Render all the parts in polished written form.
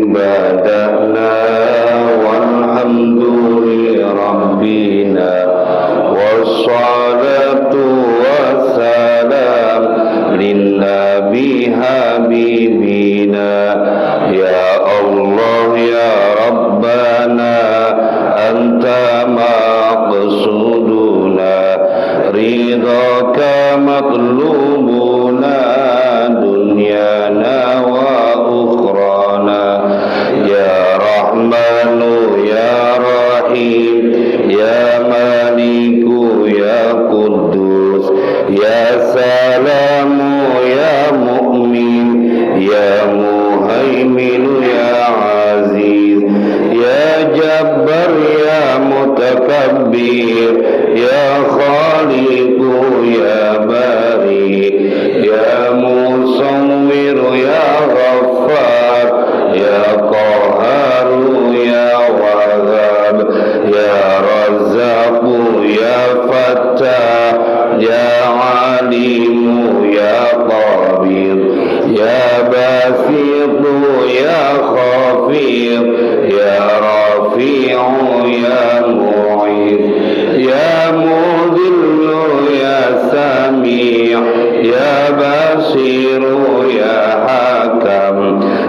بدأنا والحمد لربنا والصلاة والسلام للنبي حبيبنا يا الله يا ربنا أنت مقصودنا رضاك مطلوبنا دنيانا وأخرانا يا رحمن يا رحيم يا مالك يا قدوس يا سلام يا مؤمن يا مهيمن يا عزيز يا جبار يا متكبر يا خالق يا باري يا مصور يا غفار يا قهار يا وهاب يا رزاق يا فتاح يا عليم يا قبير يا باسط يا خفيض يا رفيع يا معيد يا مذل يا سميع يا بصير يا حكم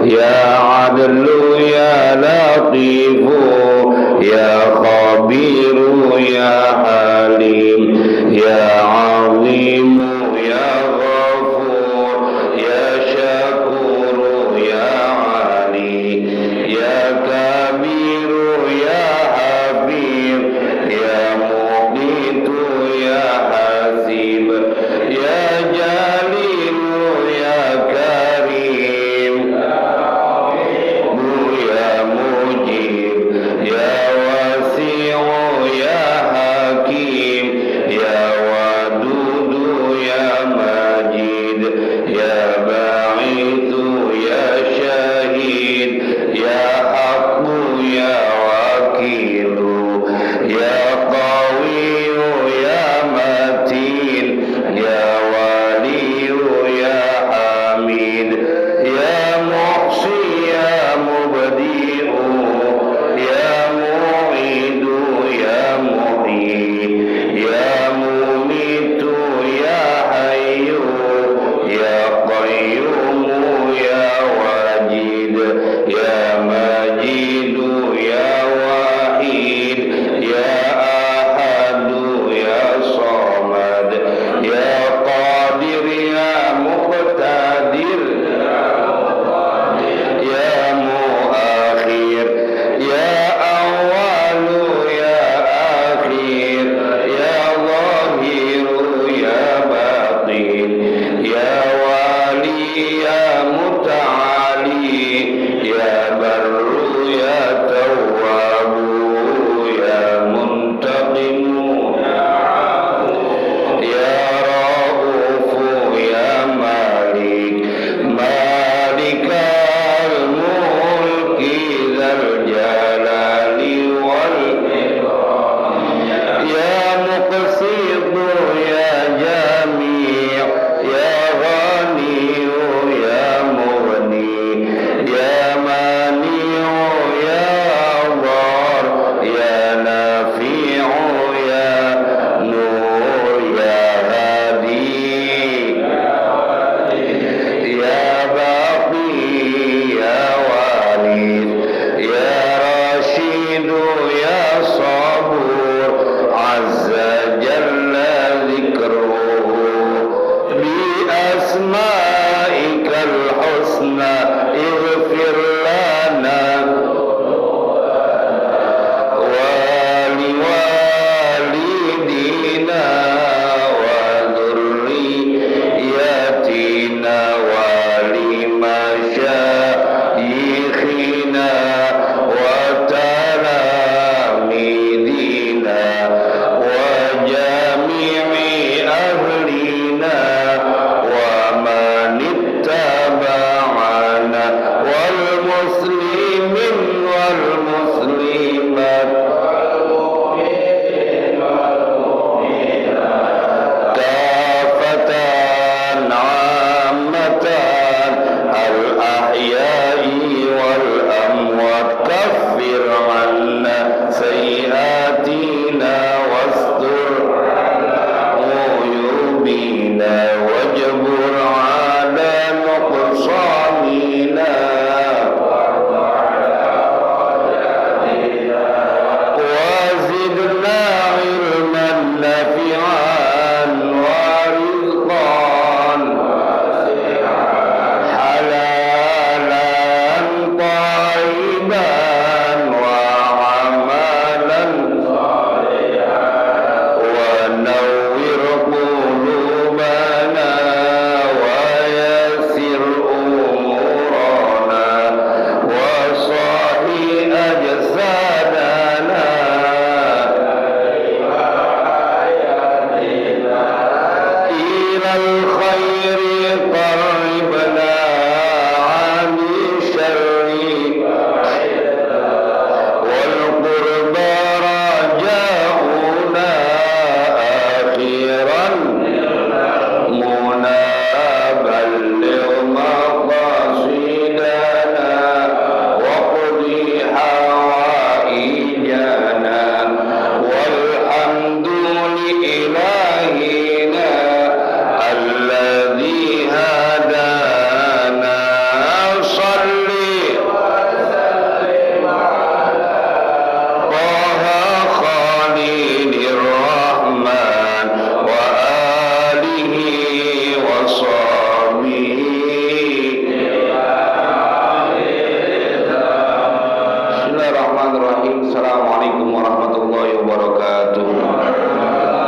يا عدل يا لطيف يا خبير يا حليم يا عظيم يا غفور يا شكور يا علي يا كبير يا حفيظ يا مقيت يا حسيب يا جليل يا كريم يا مجيب يا واسع يا حكيم يا ودود يا مجيد يا باعث يا شهيد يا حق يا وكيل يا قوي يا متين يا ولي يا حميد يا محصي يا مبدئ يا معيد يا محيي يا مميت يا حي يا قيوم يا واجد يا مجيد يا وحيد يا أحد يا صمد يا قادر يا مقتدر يا مؤخر يا أول يا آخر يا ظاهر يا باطن يا والي يا متعالي يا بر يا تواب يا منتقم يا رؤوف يا مالك مالك الملك ذا الجلال والإكرام يا مقسط يا جميع يا غني يا مغني يا مانع يا ضار يا نافع يا نور يا هادي يا باقي يا والد يا رشيد يا صبور عز جل ذكره بأسمائك الحسنى اغفر لنا ولوالدينا وذرياتنا ولمشايخنا وتلاميذنا وجميع أهلنا ومن اتبعنا والمسلمين والمسلمات كافة عامة الأحياء Bismillahirrahmanirrahim. Assalamualaikum warahmatullahi wabarakatuh.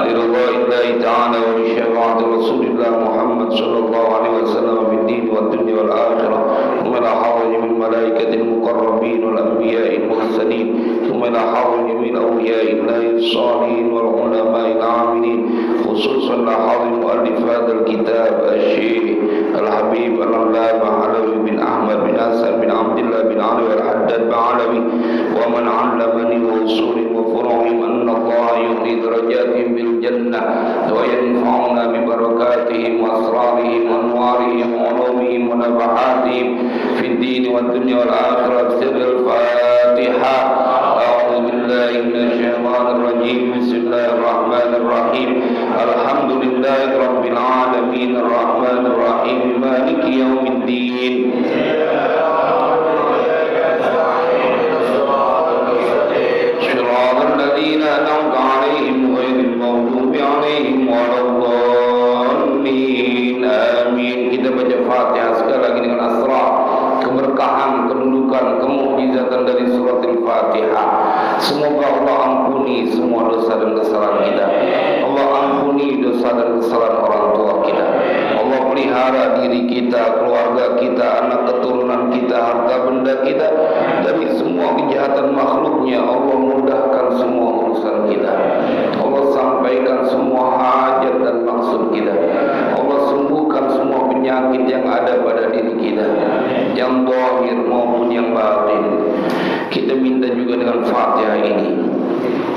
Lillahi ta'ala wa li syafa'ati Rasulillah Muhammad sallallahu alaihi wasallam fid din wad dunya wal akhirah. Wa la hawla min malaikatil muqarrabin wal anbiya'il mursalin. Wa la hawla min awliya'il salihin wal ulama'il 'amilin. Khususan la hawla mu'allif hadzal kitab asy-syekh Al-Habib Al-Allamah Alawi bin Ahmad bin Hasan bin Abdullah bin Ali Al-Haddad Ba'alawi wa man 'allamani wa usulin wa furu'in anna Allah yu'ti darajatihim bil jannah wa yanfa'una bi barakatihim wa asrarihim wa anwarihim wa ulumihim wa nafahatihim fid din wad dunya wal akhirah. Sirrul Fatihah. A'udzu billahi minasy syaithanir rajim. Bismillahirrahmanirrahim. Alhamdulillahi rabbil alamin arrahmanir rahim maliki yaumiddin. Shiratal ladzina an'amta 'alaihim ghairil maghdubi 'alaihim waladdallin. Amin. Kita baca Fatihah sekali lagi dengan asrar keberkahan, kedudukan, kemukjizatan dari surat Al-Fatihah. Semoga Allah ampuni semua dosa dan kesalahan kita. Allah ampuni dosa dan kesalahan orang tua kita. Allah pelihara diri kita, keluarga kita, anak keturunan kita, harta benda kita dari semua kejahatan makhluknya. Allah mudahkan semua urusan kita. Allah sampaikan semua hajat dan maksud kita. Allah sembuhkan semua penyakit yang ada pada diri kita, yang zahir maupun yang batin. Kita minta juga dengan Fatihah ini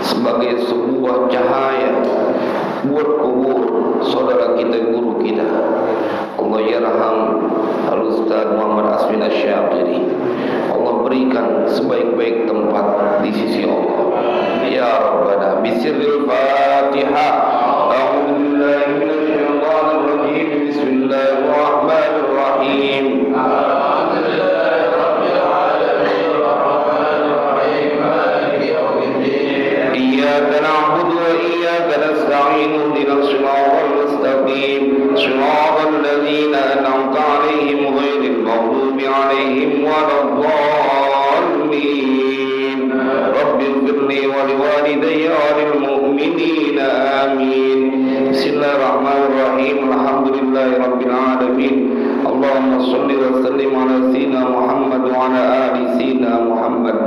sebagai sebuah cahaya buat kubur saudara kita, guru kita. Allah yarham Al-Ustaz Muhammad Asmin Asy-Syafiri. Allah berikan sebaik-baik tempat di sisi Allah. Ya Rabbana. Bisirril Fatihah. A'udzu billahi minasy syaithanir rajim. Bismillahirrahmanirrahim. Iyyaka na'budu wa iyyaka nasta'in. Ihdinas siratal mustaqim. Siratal ladzina an'amta 'alaihim ghairil maghdubi 'alaihim waladdallin. Rabbighfirli wa liwalidayya wa lil mu'minina. Amin. Bismillahirrahmanirrahim. Alhamdulillahi rabbil alamin. Allahumma shalli wa sallim ala sayyidina Muhammad wa ala ali sayyidina Muhammad.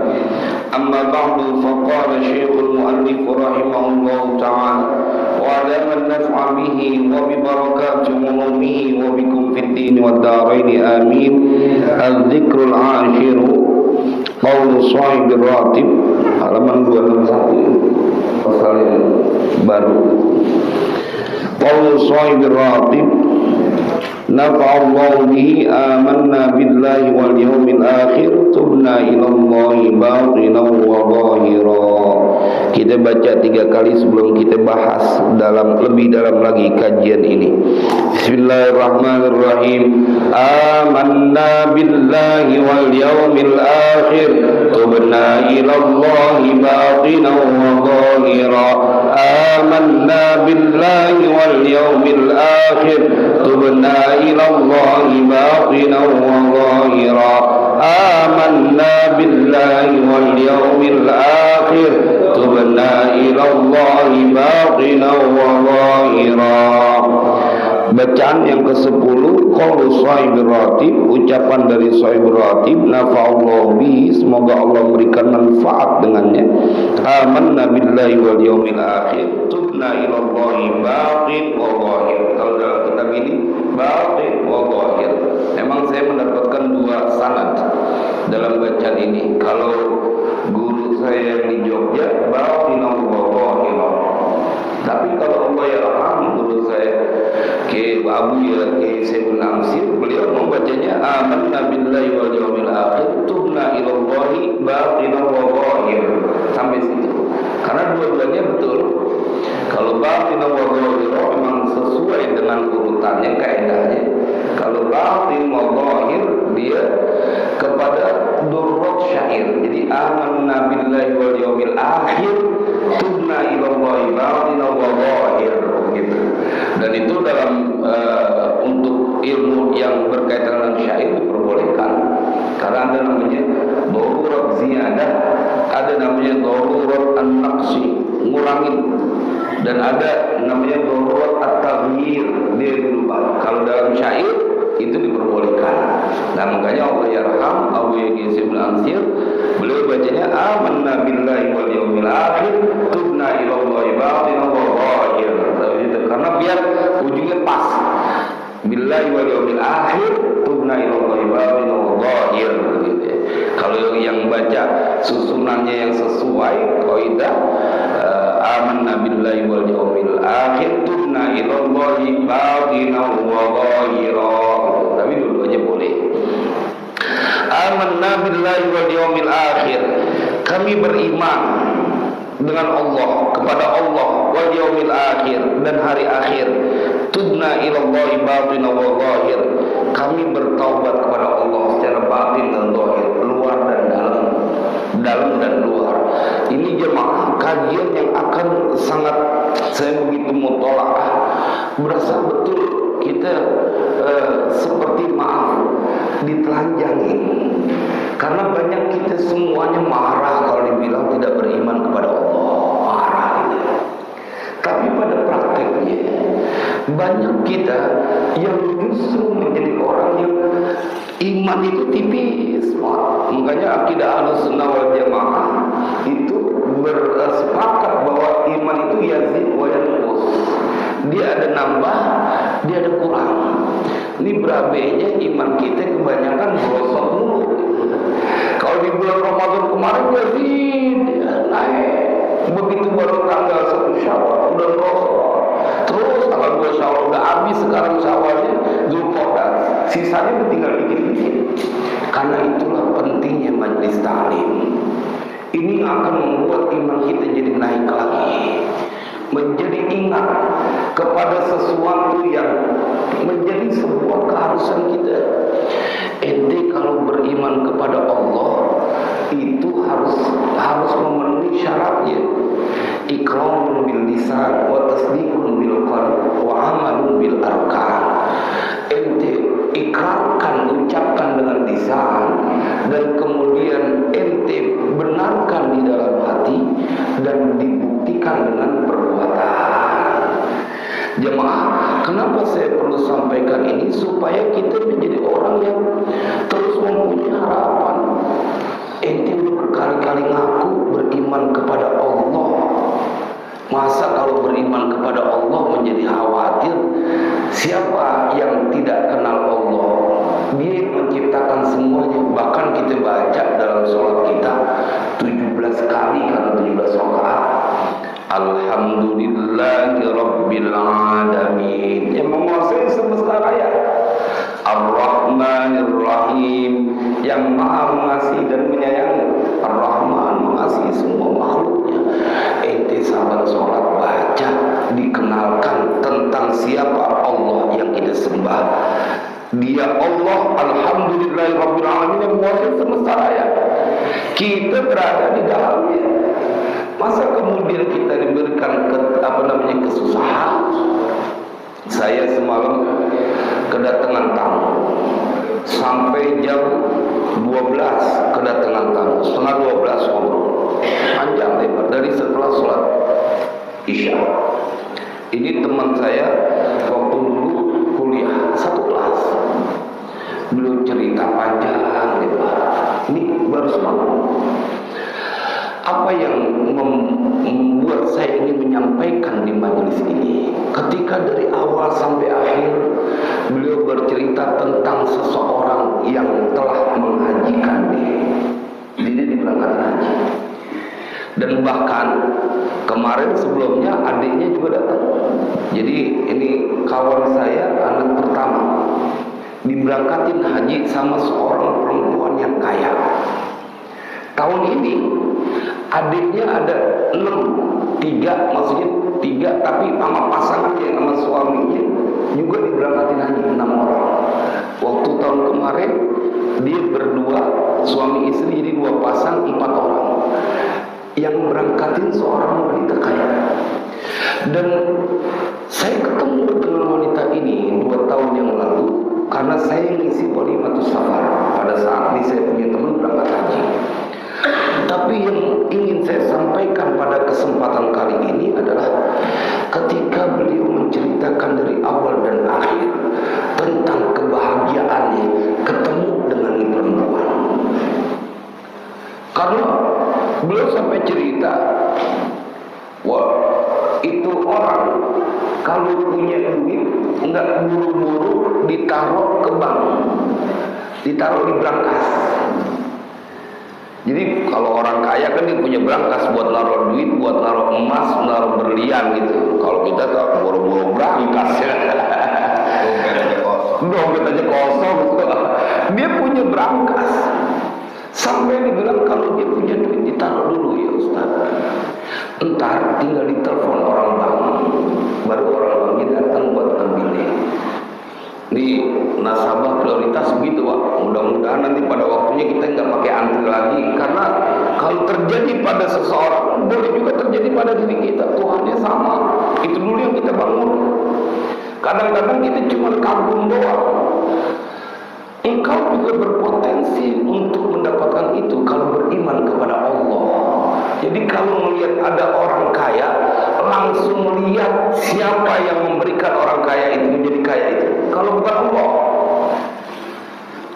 Amma ba'du, faqala Syekhul Mu'allif rahimahullahu ta'ala wa 'alama an-naf'a bihi wa bi barakati umumihi wa bikum fid din wad darain. Amin. Al-dzikrul 'ashir qaul shahibir ratib, halaman 261, pasal yang baru. Qaul shahibir ratib, nafa'allahu bihi, amanna billahi wal yawmil akhir, tubna ilallahi batinan wa zahira. Kita baca 3 kali sebelum kita bahas lebih dalam lagi kajian ini. Bismillahirrahmanirrahim. Amanna billahi wal yawmil akhir, tubna ilallahi batinan wa zahira. Amanna billahi wal yawmil akhir, tubna ilallahi batinan wa zahira. Amanna billahi wal yawmil akhir, tubna ilallahi batinan wa zahira. Bacaan yang ke-10, qaulu shahibir ratib, ucapan dari shahibir ratib, nafa'allahu bihi, semoga Allah memberikan manfaat dengannya. Amanna billahi wal yawmil akhir, tubna ilallahi batin wa zahir. Kalau dalam kitab ini batin wa zahir. Memang saya mendapatkan 2 sanad dalam bacaan ini. Kalau guru saya yang di Jogja, batin wa zahir. Tapi kalau Allah yarham guru saya ke Abu ya ke Sayyidul Amsir, beliau membacanya amanna billahi wal yawmil akhir, tubna ilallahi batinan wa zahir, sampai situ. Karena dua-duanya betul. Kalau batinan wa zahir memang sesuai dengan urutannya, kaidahnya. Kalau batin wa zahir dia kepada durrat syair. Jadi amanna billahi wal yawmil akhir, tubna ilallahi batinan wa zahir, gitu. Dan itu dalam untuk ilmu yang berkaitan dengan syair diperbolehkan. Karena ada namanya darurat ziyadah, ada namanya darurat an-naqsi, ngurangin, dan ada namanya darurat at-taghyir, dia dirubah. Kalau dalam syair itu diperbolehkan. Nah makanya Allah yarham Abu Yaqis bin Ansir, beliau bacanya amanna billahi wal yawmil akhir tubna ila Allahi batina wa zahir. Karena biar ujungnya pas. Billahi wal yawmil akhir tubna ila Allahi batina wa zahir. Kalau yang baca susunannya yang sesuai kaidah amanna billahi wal yawmil akhir tubna ila Allahi batina wa zahira. Tapi dulu aja boleh. Amanna billahi wal yawmil akhir, kami beriman dengan Allah, kepada Allah, wal yawmil akhir, dan hari akhir. Tubna ilallahi batin wa zahir, kami bertaubat kepada Allah secara batin dan zahir, luar dan dalam, dalam dan luar. Ini jemaah kajian yang akan sangat, saya begitu mutolaah, berasa betul kita seperti maaf ditelanjangi. Karena banyak kita semuanya marah kalau dibilang tidak beriman kepada Allah, marah gitu. Tapi pada prakteknya banyak kita yang justru menjadi orang yang iman itu tipis. Makanya akidah Ahlussunnah wal Jamaah itu bersepakat bahwa iman itu yazid wa yanqus. Dia ada nambah, dia ada kurang. Ini berabainya iman kita kebanyakan gosok mulu. Kalau di bulan Ramadan kemarin yazid, naik. Begitu baru tanggal 1 Syawal udah gosok. Terus tanggal 2 Syawal udah habis, sekarang Syawalnya Zulqa'dah. Sisanya tinggal dikit-dikit. Karena itulah pentingnya majelis ta'lim. Ini akan membuat iman kita jadi naik lagi, menjadi ingat kepada sesuatu yang menjadi sebuah keharusan kita. Ente kalau beriman kepada Allah itu harus memenuhi syaratnya. Iqrarun bil lisan wa tasdiqun bil qalb wa amalun bil arkan. Ente ikrarkan, ucapkan dengan lisan, dan kemudian ente benarkan di dalam hati dan dibuktikan dengan perbuatan. Jemaah, kenapa saya perlu sampaikan ini? Supaya kita menjadi orang yang terus mempunyai harapan. Ente udah berkali-kali ngaku beriman kepada Allah. Masa kalau beriman kepada Allah menjadi khawatir? Siapa yang tidak kenal Allah? Dia yang menciptakan semuanya. Bahkan kita baca dalam sholat kita 17 kali karena 17 rakaat. Alhamdulillahi Rabbil Alamin, yang menguasai semesta raya. Ar-Rahmanir Rahim, yang maha mengasihi dan menyayangi. Ar-Rahman mengasihi semua makhluknya. Ente sabar sholat baca, dikenalkan tentang siapa Allah yang kita sembah. Dia Allah, Alhamdulillahi Rabbil Alamin, yang menguasai semesta raya. Kita berada di dalamnya. Masa kemudian kita diberikan kesusahan? Saya semalam kedatangan tamu sampai jam 12 kedatangan tamu, setengah 12 ngobrol panjang lebar dari setelah sholat Isya. Ini teman saya waktu dulu kuliah satu kelas, beliau cerita panjang lebar. Ini baru semalam. Apa yang membuat saya ingin menyampaikan di majelis ini? Ketika dari awal sampai akhir beliau bercerita tentang seseorang yang telah menghajikan dia diberangkatkan haji. Dan bahkan kemarin sebelumnya adiknya juga datang. Jadi ini kawan saya, anak pertama, diberangkatin haji sama seorang perempuan yang kaya. Tahun ini adiknya ada 3, maksudnya 3, tapi sama pasangannya, sama suaminya juga diberangkatin haji 6 orang. Waktu tahun kemarin dia berdua, suami istri, jadi 2 pasang 4 orang. Yang berangkatin seorang wanita kaya. Dan saya ketemu dengan wanita ini 2 tahun yang lalu karena saya ngisi Walimatus Safar pada saat nih saya punya teman berangkat haji. Tapi yang ingin saya sampaikan pada kesempatan kali ini adalah ketika beliau menceritakan dari awal dan akhir tentang kebahagiaannya ketemu dengan perempuan. Karena beliau sampai cerita, wah itu orang kalau punya duit enggak buru-buru ditaruh ke bank, ditaruh di brankas. Jadi kalau orang kaya kan dia punya brankas buat naruh duit, buat naruh emas, naruh berlian gitu. Kalau kita tak buru-buru brankas ya. Dompet aja kosong gitu. Dia punya brankas. Sampai dibilang kalau dia punya duit ditaruh dulu ya Ustaz. Entar tinggal ditelepon orang bank, baru orang banknya datang buat ngambilnya. Di nasabah prioritas begitu Pak. Mudah-mudahan nanti pada waktunya kita nggak pakai antri lagi. Karena kalau terjadi pada seseorang, boleh juga terjadi pada diri kita. Tuhannya sama. Itu dulu yang kita bangun. Kadang-kadang kita cuma kagum doang. Engkau juga berpotensi untuk mendapatkan itu kalau beriman kepada Allah. Jadi kalau melihat ada orang kaya, langsung melihat siapa yang memberikan orang kaya itu menjadi kaya itu. Kalau bukan Allah.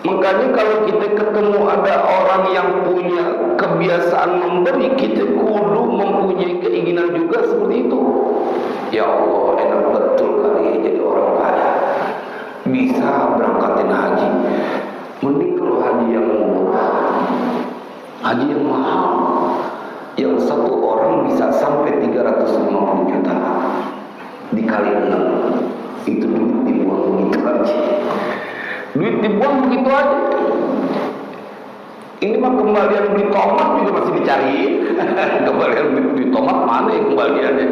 Makanya kalau kita ketemu ada orang yang punya kebiasaan memberi, kita kudu mempunyai keinginan juga seperti itu. Ya Allah, enak betul kali jadi orang kaya, bisa berangkatin haji. Mending kalau haji yang murah, haji yang mahal, yang satu orang bisa sampai 350 juta dikali 6, itu duit dibuang begitu aja. Duit dibuang begitu aja. Ini mah kembalian beli tomat juga masih dicariin. Kembalian beli tomat mana ya kembaliannya?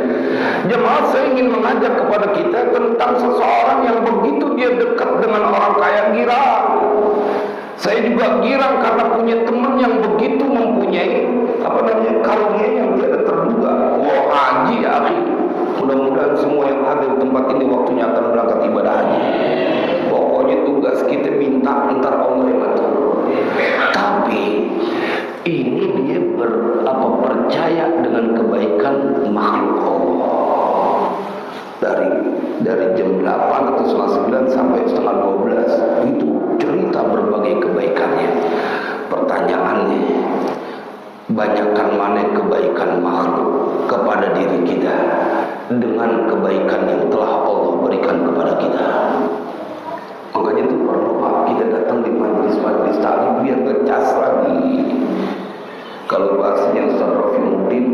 Jemaah, saya ingin mengajak kepada kita tentang seseorang yang begitu dia dekat dengan orang kaya, girang. Saya juga girang karena punya teman yang begitu mempunyai karunia yang tidak terduga. Wah, haji ya akhi. Mudah-mudahan semua yang ada di tempat ini waktunya akan berangkat ibadah haji. Pokoknya tugas kita minta, entar Allah yang atur. Tapi ini dia percaya dengan kebaikan makhluk Allah. Dari jam 8 atau setengah 9 sampai setengah 12 itu cerita berbagai kebaikannya. Pertanyaannya, banyakkan mana kebaikan makhluk kepada diri kita dengan kebaikan yang telah Allah berikan kepada kita. Makanya itu perlu Pak, kita datang di majelis-majelis taklim biar ngecas lagi. Kalau bahasanya Ustaz Rafiuddin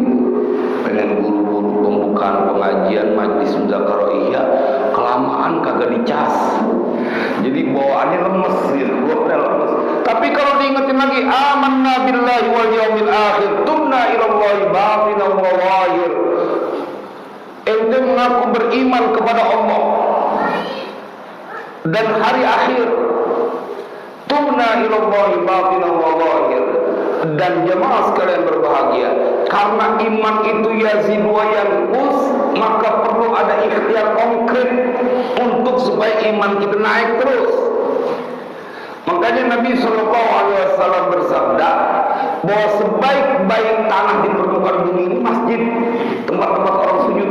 pengen buru-buru pembukaan pengajian majelis muzakarah iya, kelamaan kagak dicas. Jadi bawaannya lemes gitu, lemes. Tapi kalau diingetin lagi, amanna billahi wal yaumil akhir, tubna ilallahi batinah wa zahir. Ente mengaku beriman kepada Allah dan hari akhir, tubna ilallahi batinah wa zahir. Dan jemaah sekalian berbahagia, karena iman itu yazid wa yanqus, maka perlu ada ikhtiar konkret untuk supaya iman kita naik terus. Makanya Nabi SAW bersabda bahwa sebaik-baik tanah di permukaan bumi ini masjid, tempat-tempat orang sujud,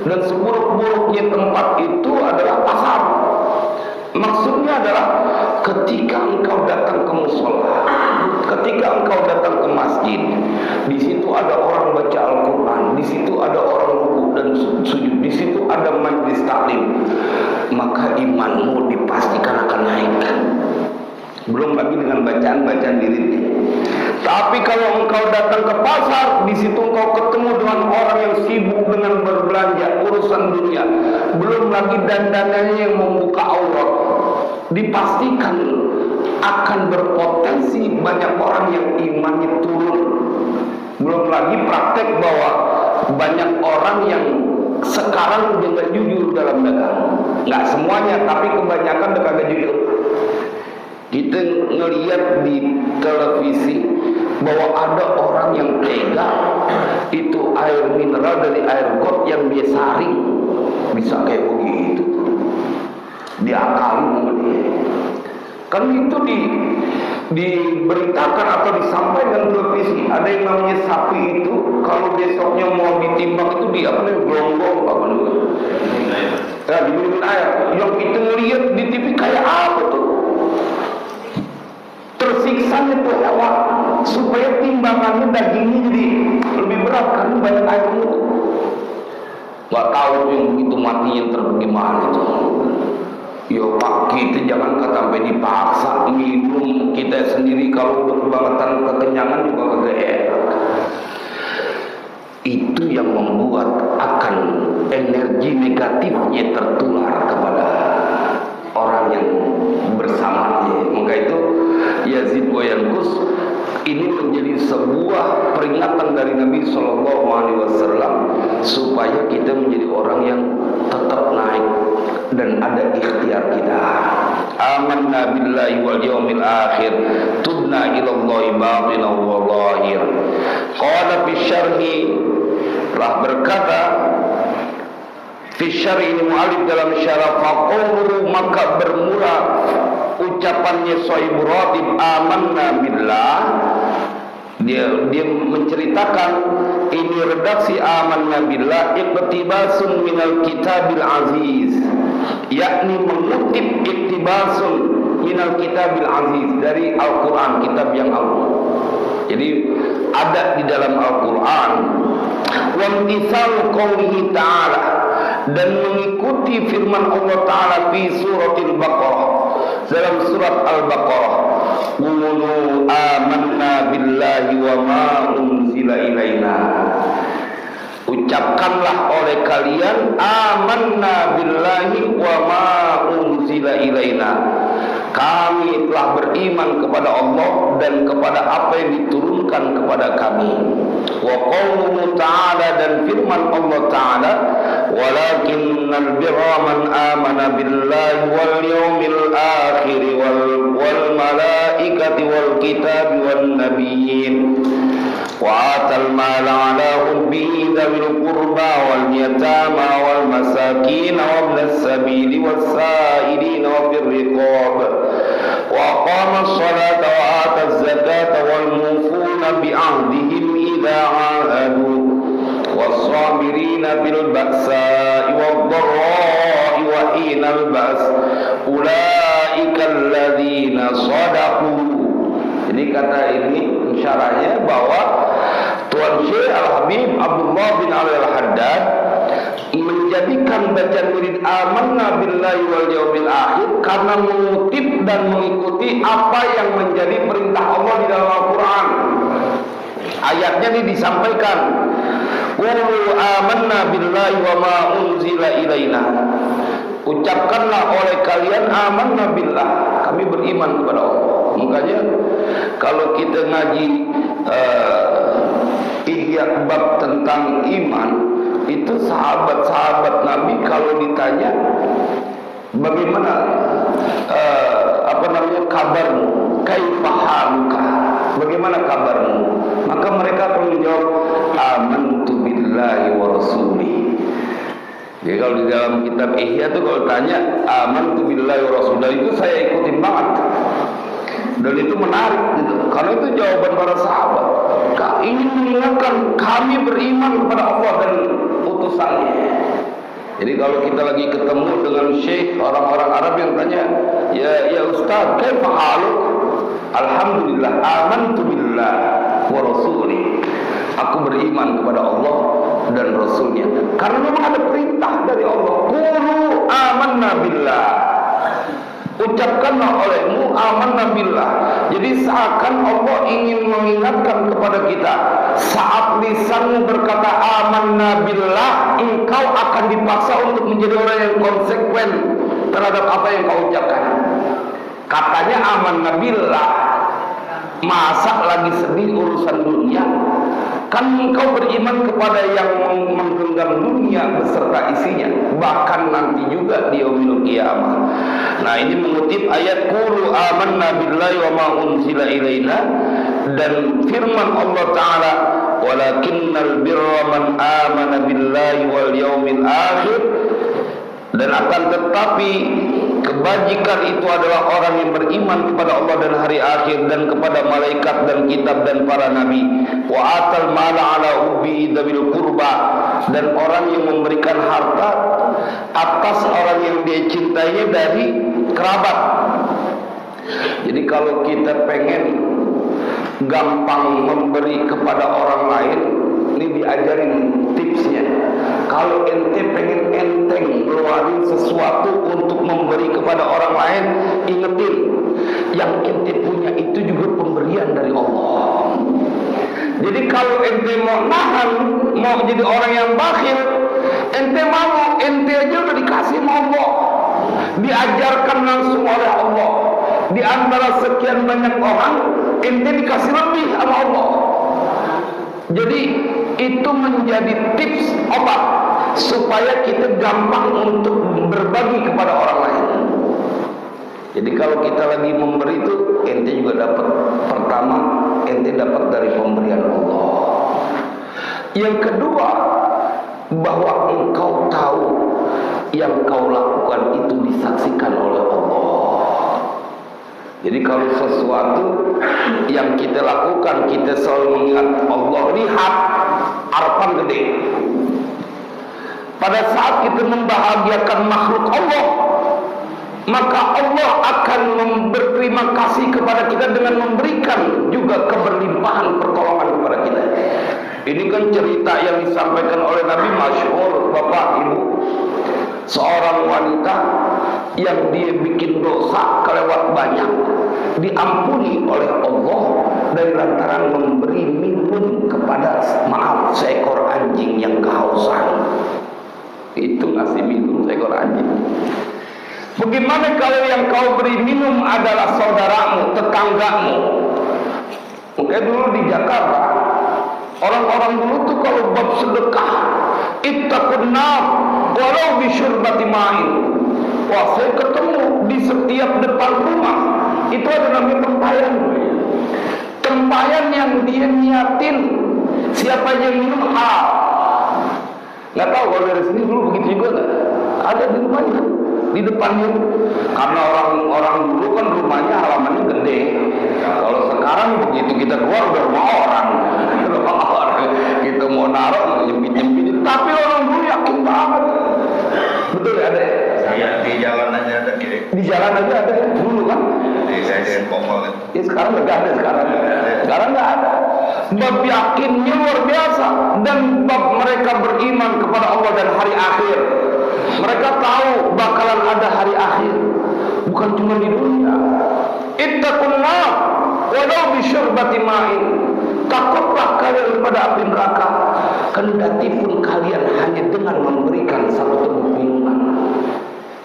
dan seburuk-buruknya tempat itu adalah pasar. Maksudnya adalah ketika engkau datang ke musola, ketika engkau datang ke masjid, di situ ada orang baca Al-Quran, di situ ada orang ruku dan sujud, di situ ada majlis taklim, maka imanmu dipastikan akan naik. Belum lagi dengan bacaan-bacaan dirinya. Tapi kalau engkau datang ke pasar, di situ engkau ketemu dengan orang yang sibuk dengan berbelanja urusan dunia, belum lagi dandanannya yang membuka aurat, dipastikan akan berpotensi banyak orang yang imannya turun. Belum lagi praktek bahwa banyak orang yang sekarang udah gak jujur dalam dagang. Nggak semuanya, tapi kebanyakan udah kagak jujur. Kita ngelihat di televisi bahwa ada orang yang tega, itu air mineral dari air got yang dia saring bisa kayak begitu, diakalin sama dia. Kan itu diberitakan atau disampaikan televisi, ada yang namanya sapi itu kalau besoknya mau ditimbang itu di apa namanya gelonggong apa namanya, ya diberikan air. Yang kita ngelihat di TV kayak apa tuh? Tersiksanya tuh hewan supaya timbangannya dagingnya jadi lebih berat karena banyak air mulu. Gak tahu yang begitu matinya terbagaimana itu. Ya Pak, kita jangan sampai dipaksa minum, kita sendiri kalau udah kebangetan kekenyangan juga kagak enak. Itu yang membuat akan energi negatifnya tertular kepada orang yang bersamanya. Maka itu Yazid wa yanqus ini menjadi sebuah peringatan dari Nabi Shallallahu Alaihi Wasallam supaya kita menjadi orang yang tetap naik dan ada ikhtiar kita. Amanna billahi wal yawmil akhir, tubna ila Allahi batinan wa zahir. Qala fi syarhi, telah berkata fi syarhi ini mu'alif dalam syarah, faqulu, maka bermula ucapannya Sahib Ratib amanna billah. Dia menceritakan ini redaksi amanna billah iqtibasun minal kitabil aziz, yakni mengutip iqtibasun minal kitabil aziz dari Al-Quran, kitab yang agung. Jadi ada di dalam Al-Quran wa imtithal qoulihi ta'ala, dan mengikuti firman Allah Ta'ala fi suratil Baqarah, dalam surat Al-Baqarah, qulu amanna billahi wa ma unzila ilaina, ucapkanlah oleh kalian amanna billahi wa ma unzila ilaina, kami telah beriman kepada Allah dan kepada apa yang diturunkan kepada kami. Wa qauluhu ta'ala, dan firman Allah Ta'ala, walakinnal birra man amana billahi wal yawmil akhir wal malaikati wal kitabi wan nabiyyin wa atal mala ala hubbihi dzawil qurba wal yatama wal masakin wa ibnas sabili was sa'ilin wa fir riqab wa aqama as-salata wa ata az-zakata wal mufuna bi ahdihim idza ahadu was-sabirina bil ba'sa'i wad-dharra'i wa hinal ba's ulaika alladzina shadaqu. Jadi kata ini syarahnya bahwa Tuan Syekh Al-Habib Abdullah bin Ali Al-Haddad menjadikan bacaan wirid amanna billahi wal yawmil akhir karena mengutip dan mengikuti apa yang menjadi perintah Allah di dalam Al-Quran. Ayatnya ini disampaikan, qulu amanna billahi wa ma unzila ilaina, ucapkanlah oleh kalian amanna billah, kami beriman kepada Allah. Makanya kalau kita ngaji ihya bab tentang iman, itu sahabat-sahabat Nabi kalau ditanya bagaimana kabarmu, kaifa haluka, bagaimana kabarmu, maka mereka akan menjawab amantu billahi wa rasuli. Jadi kalau di dalam kitab Ihya itu kalau tanya amantu billahi wa rasuli, itu saya ikutin banget. Dan itu menarik gitu, karena itu jawaban para sahabat. Ingin mengingatkan kami beriman kepada Allah dan utusannya. Jadi kalau kita lagi ketemu dengan syekh orang-orang Arab yang tanya, ya Ustaz, kaifa haluk? Alhamdulillah, amantu billah wa rasuli. Aku beriman kepada Allah dan Rasulnya. Karena memang ada perintah dari Allah. Qulu amanna billah, ucapkanlah olehmu amanna billah. Jadi seakan Allah ingin mengingatkan kepada kita, saat lisanmu berkata amanna billah, engkau akan dipaksa untuk menjadi orang yang konsekuen terhadap apa yang kau ucapkan. Katanya amanna billah, masa lagi sedih urusan dunia? Kan engkau beriman kepada yang menggenggam dunia beserta isinya, bahkan nanti juga di yaumil qiyamah. Nah, ini mengutip ayat qulu amanna billahi wa ma unzila ilaina, dan firman Allah Ta'ala walakinnal birra man amana billahi wal yaumil akhir, dan akan tetapi Kebajikan itu adalah orang yang beriman kepada Allah dan hari akhir, dan kepada malaikat dan kitab dan para nabi. Wa atal mala ala hubbi dzil qurba, dan orang yang memberikan harta atas orang yang dia cintainya dari kerabat. Jadi kalau kita pengen gampang memberi kepada orang lain, ini diajarin tipsnya. Kalau ente pengen enteng ngeluarin sesuatu untuk memberi kepada orang lain, ingetin, yang ente punya itu juga pemberian dari Allah. Jadi kalau ente mau nahan, mau jadi orang yang bakhil, ente mau, ente aja udah dikasih sama Allah, diajarkan langsung oleh Allah. Di antara sekian banyak orang, ente dikasih lebih sama Allah. Jadi itu menjadi tips obat supaya kita gampang untuk berbagi kepada orang lain. Jadi kalau kita lagi memberi itu, ente juga dapat. Pertama, ente dapat dari pemberian Allah. Yang kedua, bahwa engkau tahu yang kau lakukan itu disaksikan oleh Allah. Jadi kalau sesuatu yang kita lakukan, kita selalu mengingat Allah, lihat harapan gede. Pada saat kita membahagiakan makhluk Allah, maka Allah akan berterima kasih kepada kita dengan memberikan juga keberlimpahan pertolongan kepada kita. Ini kan cerita yang disampaikan oleh Nabi, masyhur Bapak Ibu. Seorang wanita yang dia bikin dosa kelewat banyak, diampuni oleh Allah dari lantaran memberi minum kepada, maaf, seekor anjing yang kehausan. Itu ngasih minum seekor anjing. Bagaimana kalau yang kau beri minum adalah saudaramu, tetanggamu? Mungkin dulu di Jakarta, orang-orang dulu tuh kalau bab sedekah, ittaqun nar walau bisyurbati ma'in. Wah, saya ketemu di setiap depan rumah itu ada namanya tempayan. Tempayan yang dia niatin, siapa yang minum hal. Nggak tahu kalau dari sini dulu begitu juga nggak? Ada di rumahnya, di depannya. Karena orang-orang dulu kan rumahnya halamannya gede. Kalau sekarang begitu kita keluar udah rumah orang. Kita mau naruh nyempit-nyempit. Tapi orang dulu yakin banget. Betul ya, ada? Iya, di jalan aja ada kiri. Di jalan aja ada dulu kan? Di saya dengan pokok kan. Ya sekarang nggak ada sekarang. Sekarang nggak ada. Bab yakinnya luar biasa, dan bab mereka beriman kepada Allah dan hari akhir. Mereka tahu bakalan ada hari akhir, bukan cuma di dunia. Ittaqun nar walau bisyurbati ma'in. Takutlah kalian pada api neraka, kendati pun kalian hanya dengan memberikan satu teguk minuman.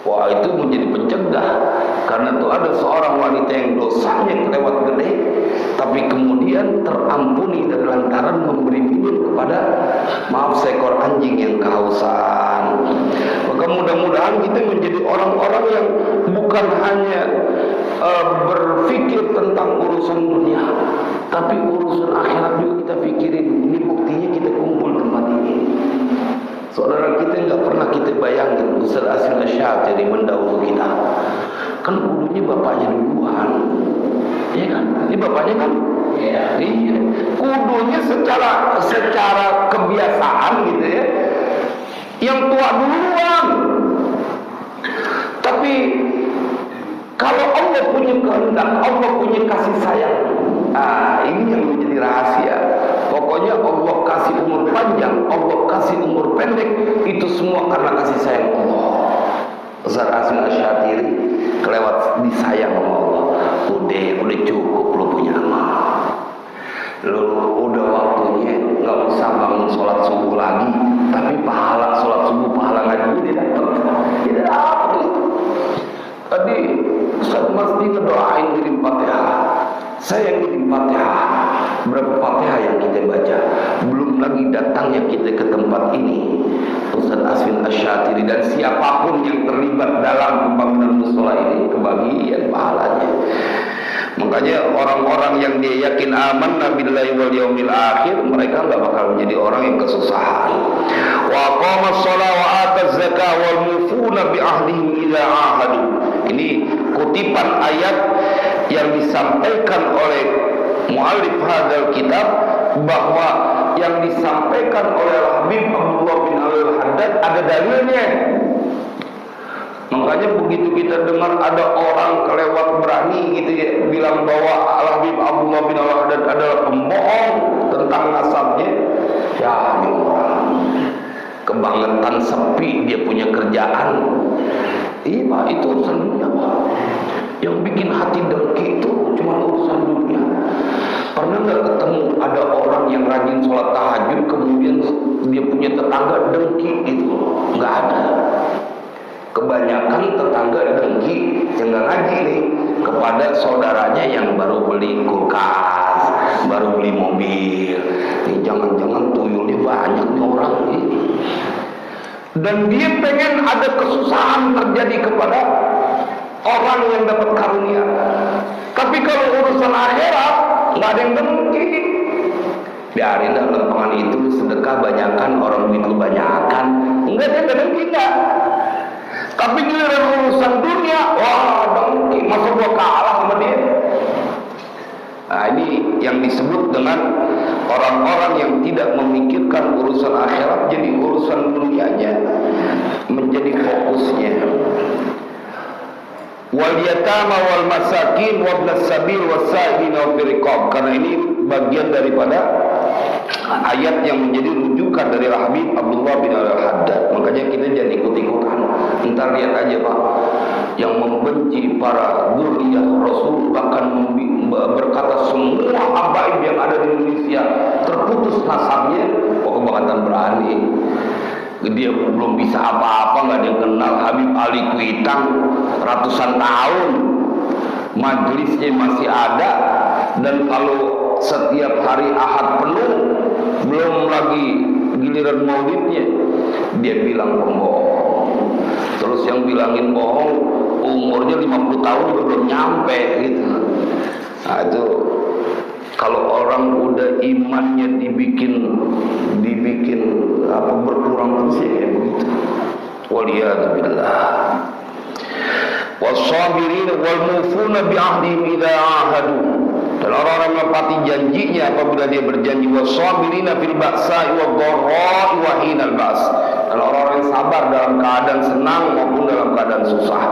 Wah, itu menjadi pencegah. Karena itu ada seorang wanita yang dosanya kelewat gede, tapi kemudian terampuni dari lantaran memberi minum kepada, maaf, seekor anjing yang kehausan. Maka mudah-mudahan kita menjadi orang-orang yang bukan hanya berpikir tentang urusan dunia, tapi urusan akhirat juga kita pikirin. Ini buktinya kita kumpul tempat ini. Saudara kita nggak pernah kita bayangin Ustaz Asy Syafii mendahului kita. Kan kudunya bapaknya duluan, iya kan? Ini bapaknya kan? Iya. Kudunya secara kebiasaan gitu ya, yang tua duluan. Tapi kalau Allah punya kehendak, Allah punya kasih sayang. Ini yang menjadi rahasia. Pokoknya Allah kasih umur panjang, Allah kasih umur pendek, itu semua karena kasih sayang Allah. Ustaz Asy Syafii kelewat disayang sama Allah. Udah cukup lu punya amal. Lu udah waktunya nggak usah bangun sholat subuh lagi, tapi pahala sholat subuh, pahala ngaji dia dapat. Dia dapat itu. Tadi Ustaz Masdi ngedoain ngirim Fatihah. Saya yang ngirim Fatihah. Berapa Fatihah yang kita baca? Belum lagi datangnya kita ke tempat ini, Ustaz Asy Syafii dan siapapun yang terlibat dalam pembangunan mushola ini kebagian pahalanya. Makanya orang-orang yang dia yakin amanna billahi wal yaumil akhir, mereka enggak bakal menjadi orang yang kesusahan. Wa aqamas shalah wa ataz zakah wal mufuna bi ahdihim idza ahadu. Ini kutipan ayat yang disampaikan oleh muallif hadzal kitab, bahwa yang disampaikan oleh Habib Abdullah bin Al-Haddad ada dalilnya. Makanya begitu kita dengar ada orang kelewat berani gitu ya, bilang bahwa Al-Habib Abdullah bin Al-Haddad adalah pembohong tentang nasabnya, ya ini orang kebangetan, sepi, dia punya kerjaan. Iya Pak, itu urusan dunia Pak. Yang bikin hati dengki itu cuma urusan dunia. Pernah nggak ketemu ada orang yang rajin sholat tahajud kemudian dia punya tetangga dengki itu? Nggak ada. Kebanyakan tetangga dengki yang nggak ngaji nih kepada saudaranya yang baru beli kulkas, baru beli mobil. Jangan-jangan tuyulnya banyak nih orang ini. Dan dia pengen ada kesusahan terjadi kepada orang yang dapat karunia. Tapi kalau urusan akhirat nggak ada yang dengki. Biarin dah lempengan itu sedekah banyakan, orang duit kebanyakan. Enggak, dia nggak dengki enggak. Tapi giliran urusan dunia, wah dengki, masa gua kalah sama dia. Nah ini yang disebut dengan orang-orang yang tidak memikirkan urusan akhirat, jadi urusan dunianya menjadi fokusnya. Wal yatama wal masakin wa ibnas sabil was-sa'ilina wa fil riqab. Karena ini bagian daripada ayat yang menjadi rujukan dari Habib Abdullah bin Al-Haddad. Makanya kita jangan ikut-ikutan. Entar lihat aja Pak, yang membenci para dzurriyyah Rasul, bahkan berkata semua habaib yang ada di Indonesia terputus nasabnya, pokoknya bahkan berani. Dia belum bisa apa-apa, nggak ada yang kenal Habib Ali Kuitang, ratusan tahun majelisnya masih ada, dan kalau setiap hari Ahad penuh, belum lagi giliran maulidnya, dia bilang pembohong. Terus yang bilangin bohong umurnya 50 tahun juga belum nyampe gitu. Nah itu kalau orang udah imannya dibikin apa berkurang terus ya kayak begitu. Waliyadzubillah. Was-sabirin wal mufuna bi ahdihim idza ahadu. Dan orang-orang menepati janjinya apabila dia berjanji. Was-sabirina fil ba'sa'i wad-dharra'i wa hinal ba's. Dan orang-orang yang sabar dalam keadaan senang maupun dalam keadaan susah.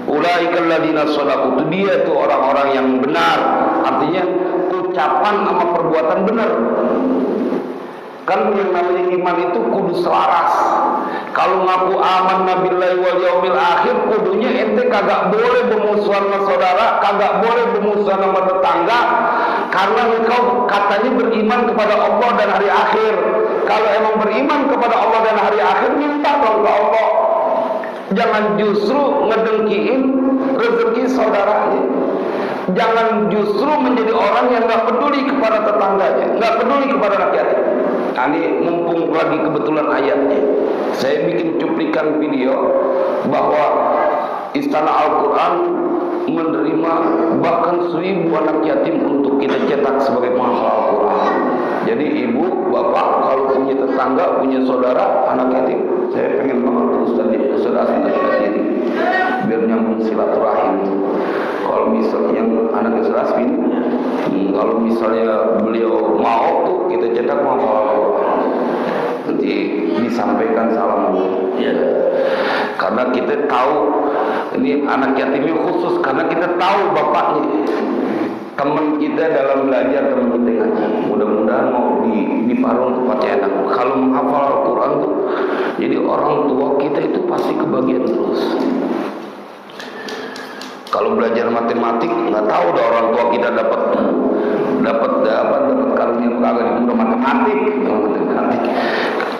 Ulaikal ladzina shadaqu, itu dia tuh orang-orang yang benar. Artinya ucapan sama perbuatan benar. Kan yang namanya iman itu kudu selaras. Kalau ngaku amanna billahi wal yaumil akhir, kudunya ente kagak boleh bermusuhan sama saudara, kagak boleh bermusuhan sama tetangga, karena engkau katanya beriman kepada Allah dan hari akhir. Kalau emang beriman kepada Allah dan hari akhir, minta dong ke Allah. Jangan justru ngedengkiin rezeki saudaranya. Jangan justru menjadi orang yang nggak peduli kepada tetangganya, nggak peduli kepada rakyat. Nah, ini mumpung lagi kebetulan ayatnya, saya bikin cuplikan video bahwa Istana Al-Quran menerima bahkan 1000 anak yatim untuk kita cetak sebagai penghafal Al-Quran. Jadi ibu, bapak kalau punya tetangga, punya saudara anak yatim, saya pengen banget Ustaz ini biar nyambung silaturahim. Kalau misalnya yang anak Ustaz ini, kalau misalnya beliau mau tuh kita cetak menghafal Al-Quran, nanti disampaikan salam ya. Karena kita tahu ini anak yatimnya khusus, karena kita tahu bapaknya, teman kita dalam belajar, teman kita ngaji. Mudah-mudahan mau di Parung tempatnya enak. Kalau menghafal Al-Quran tuh, jadi orang tua kita itu pasti kebagian terus. Kalau belajar matematik, nggak tahu dah orang tua kita dapat karunia kagak di mudah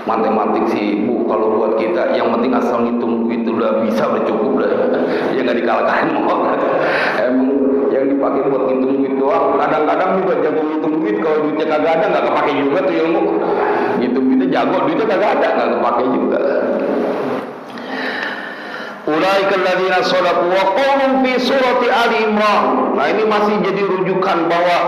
matematik sih ibu. Kalau buat kita yang penting asal ngitung duit itu udah bisa, udah cukup dah. Ya nggak dikalahkan mau. Emang yang dipakai buat ngitung duit doang. Kadang-kadang juga jago ngitung duit, kalau duitnya kagak ada nggak kepake juga tuh ilmu. Ngitung duitnya jago, duitnya kagak ada nggak kepake juga. Ulaikal ladzina shadaqu wa qawlun fi surati Ali Imran. Nah ini masih jadi rujukan bahwa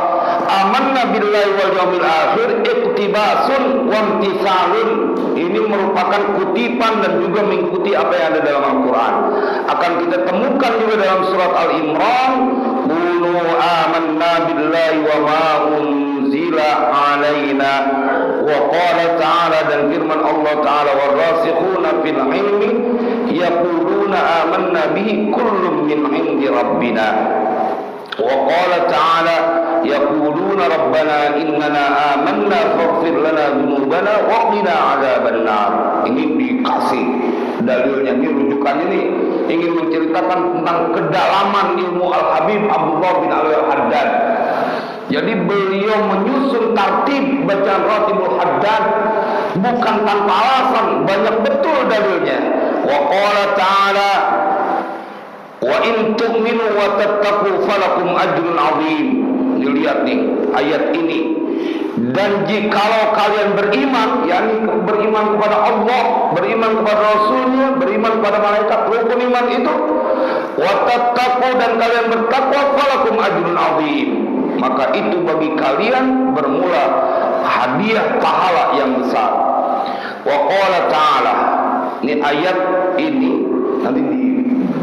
amanna billahi wal yaumil akhir iktibasun wa imtisalun. Ini merupakan kutipan dan juga mengikuti apa yang ada dalam Al-Quran. Akan kita temukan juga dalam surat Al-Imran, qulu amanna billahi wa ma unzila alaina, wa qala ta'ala, dan firman Allah Ta'ala, warasikhuna fil ilmi yaquluna amanna bihi kullun min indi rabbina. وقال تعالى يقولون ربنا إننا آمنا فاغفر لنا ذنوبنا وقنا عذاب النار. Ini dikasih dalilnya, ini rujukannya nih, ingin menceritakan tentang kedalaman ilmu Al-Habib Abdullah bin Ali Al-Haddad. Jadi beliau menyusun tartib bacaan Ratibul Haddad bukan tanpa alasan, banyak betul dalilnya. Wa qala ta'ala wa in tu'minu wa tattaqu falakum ajrun 'azim. Dilihat nih ayat ini. Dan jikalau kalian beriman, yakni beriman kepada Allah, beriman kepada Rasulnya, beriman kepada malaikat, rukun iman itu, wa tattaqu, dan kalian bertakwa, falakum ajrun 'azim, maka itu bagi kalian bermula hadiah pahala yang besar. Wa qala ta'ala, ini ayat ini nanti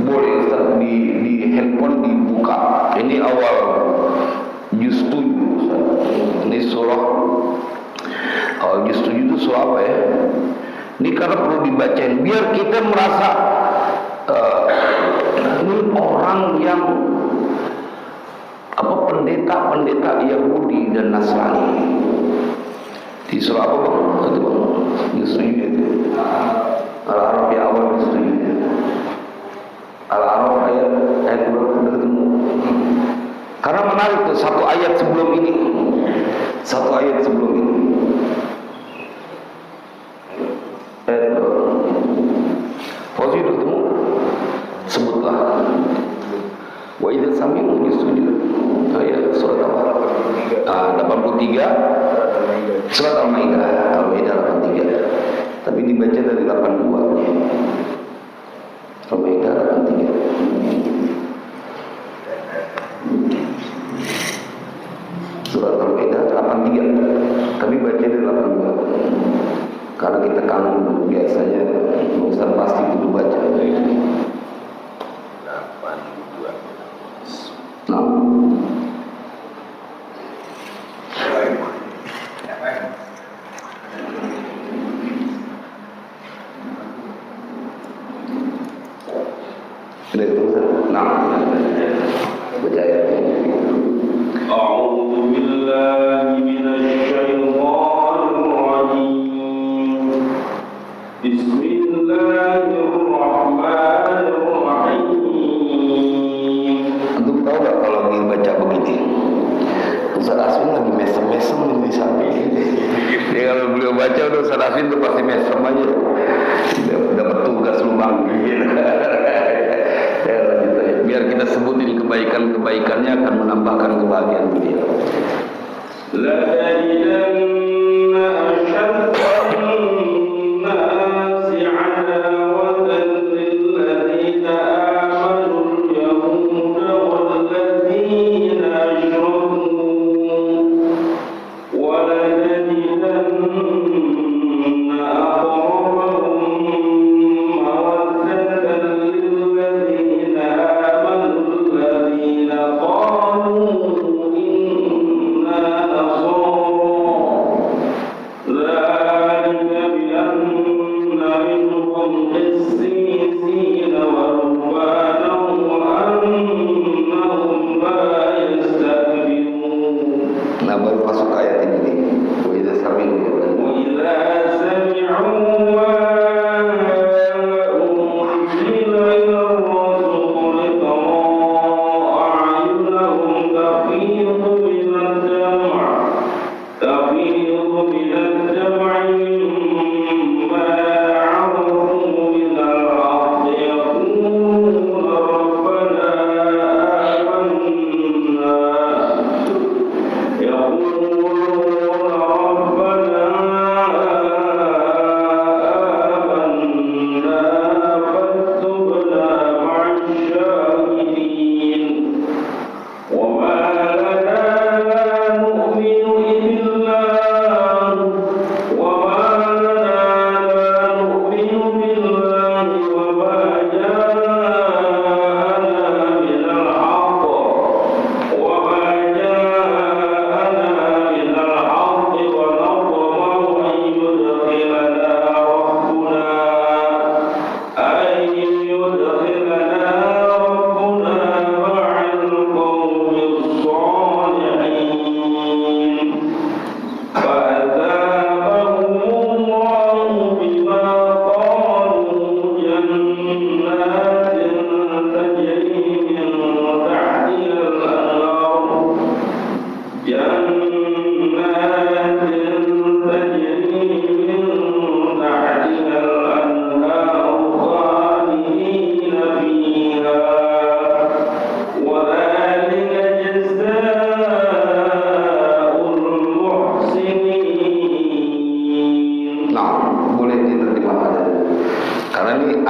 boleh di handphone dibuka. Ini awal juz 7. Ini surah awal juz 7 itu surah apa ya? Ini karena perlu dibacain biar kita merasa ini orang yang pendeta Yahudi dan Nasrani. Di surah apa bang? Itu bang juz 7 itu. Al-Araf ya, awal juz 7. Al-Araf ayat 2 sudah ketemu. Karena menarik tuh satu ayat sebelum ini. Fauzi sudah ketemu. Sebutlah. Wa idza sami'u bisujud. Ayat surat apa? 83. Surat Al-Maidah. Al-Maidah 83. Tapi dibaca dari 82. Al-Maidah 83. Surat Al-Maidah 83. Tapi baca dari 82. Karena kita kangen biasanya Ustaz pasti kudu baca. 82. Nah. Kebaikannya akan menambahkan kebahagiaan beliau.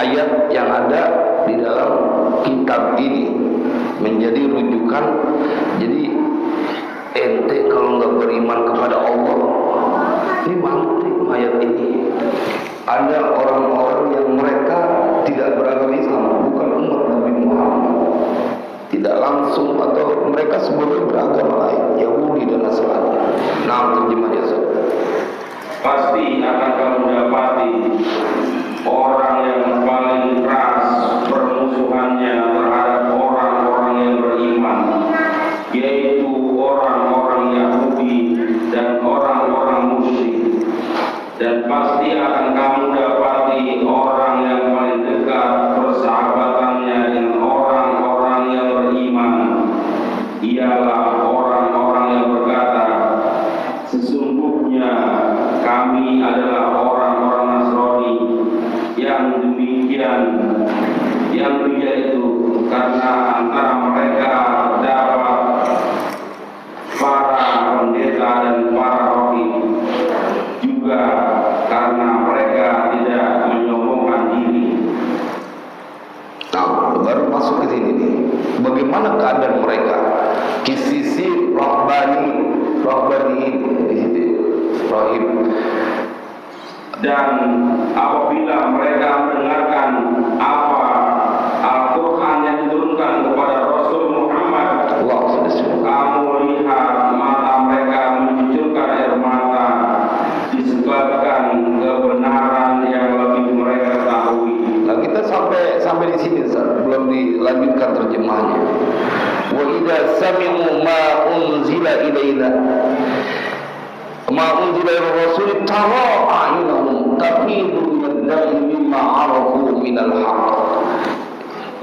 ayat yang ada di dalam kitab ini menjadi rujukan. Jadi ente kalau nggak beriman kepada Allah, ini mampu ayat ini. Ada orang-orang yang mereka tidak beragama Islam, bukan umat Nabi Muhammad, tidak langsung, atau mereka sebetulnya beragama lain, Yahudi dan Nasrani. Nah, terjemahnya pasti akan kamu dapati orang yang paling keras permusuhannya terhadap orang-orang yang beriman, yaitu orang-orang Yahudi dan orang-orang musyrik. Dan pasti akan kamu dapati orang yang paling dekat persahabatannya dengan orang-orang yang beriman, ialah orang-orang yang berkata, sesungguhnya kami adalah orang-orang Nasrani. Yang demikian itu karena antara mereka terdapat para pendeta dan para rohib, juga karena mereka tidak menyombongkan diri. Nah, baru masuk ke sini nih. Bagaimana keadaan mereka? Kisisi rohbani di situ, rohib. Dan apabila mereka mendengarkan apa Al-Quran yang diturunkan kepada Rasul Muhammad, kamu lihat mata mereka mencucurkan air mata disebabkan kebenaran yang lebih mereka ketahui. Nah, kita sampai di sini, belum dilanjutkan terjemahnya. Wa idza sami'u ma unzila ilaina rasul tara a'yunahum tafidu min ad-dam'i mimma 'arafu min al-haqq.